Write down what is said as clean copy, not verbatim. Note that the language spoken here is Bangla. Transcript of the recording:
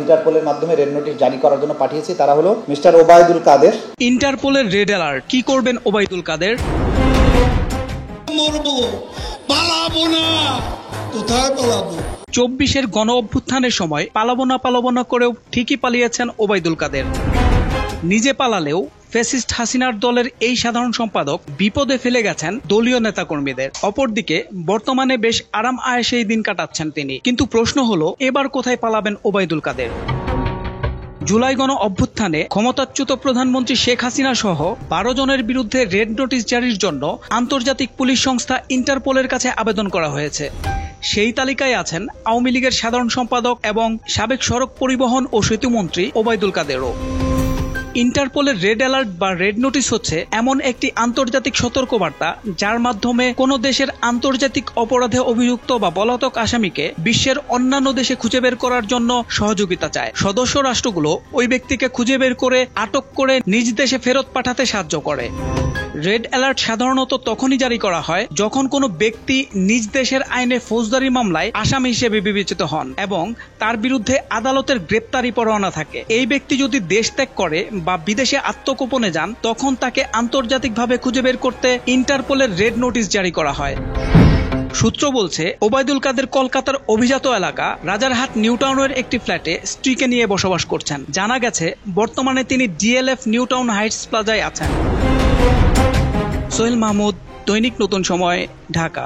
ইন্টারপোলের মাধ্যমে রেড নোটিশ জারি করার জন্য পাঠিয়েছি। তারা হলো mister Obaidul Quader. ইন্টারপোলের red alert, কি করবেন ওবায়দুল কাদের? মরবো, পালাবো না, কোথায় পালাবো? 24-এর গণ অভ্যুত্থানের সময় পালাবো না করেও ঠিকই পালিয়েছেন ওবায়দুল কাদের। নিজে পালালেও ফ্যাসিস্ট হাসিনার দলের এই সাধারণ সম্পাদক বিপদে ফেলে গেছেন দলীয় নেতাকর্মীদের। অপরদিকে বর্তমানে বেশ আরাম আয়েশেই দিন কাটাচ্ছেন তিনি। কিন্তু প্রশ্ন হলো, এবার কোথায় পালাবেন ওবায়দুল কাদের? জুলাই গণ অভ্যুত্থানে ক্ষমতাচ্যুত প্রধানমন্ত্রী শেখ হাসিনা সহ 12 জনের বিরুদ্ধে রেড নোটিশ জারির জন্য আন্তর্জাতিক পুলিশ সংস্থা ইন্টারপোলের কাছে আবেদন করা হয়েছে। সেই তালিকায় আছেন আওয়ামী লীগের সাধারণ সম্পাদক এবং সাবেক সড়ক পরিবহন ও সেতুমন্ত্রী ওবায়দুল কাদেরও। ইন্টারপোলের রেড অ্যালার্ট বা রেড নোটিশ হচ্ছে এমন একটি আন্তর্জাতিক সতর্কবার্তা যার মাধ্যমে কোনো দেশের আন্তর্জাতিক অপরাধে অভিযুক্ত বা পলাতক আসামিকে বিশ্বের অন্যান্য দেশে খুঁজে বের করার জন্য সহযোগিতা চায়। সদস্য রাষ্ট্রগুলো ওই ব্যক্তিকে খুঁজে বের করে আটক করে নিজ দেশে ফেরত পাঠাতে সাহায্য করে। রেড অ্যালার্ট সাধারণত তখনই জারি করা হয় যখন কোনো ব্যক্তি নিজ দেশের আইনে ফৌজদারি মামলায় আসামি হিসেবে বিবেচিত হন এবং তার বিরুদ্ধে আদালতের গ্রেপ্তারি পরোয়ানা থাকে। এই ব্যক্তি যদি দেশ ত্যাগ করে বা বিদেশে আত্মগোপনে যান, তখন তাকে আন্তর্জাতিকভাবে খুঁজে বের করতে ইন্টারপোলের রেড নোটিশ জারি করা হয়। সূত্র বলছে, ওবায়দুল কাদের কলকাতার অভিজাত এলাকা রাজারহাট নিউটাউনের একটি ফ্ল্যাটে স্ত্রীকে নিয়ে বসবাস করছেন। জানা গেছে বর্তমানে তিনি ডিএলএফ নিউটাউন হাইটস প্লাজায় আছেন। সোহেল মাহমুদ, দৈনিক নতুন সময়, ঢাকা।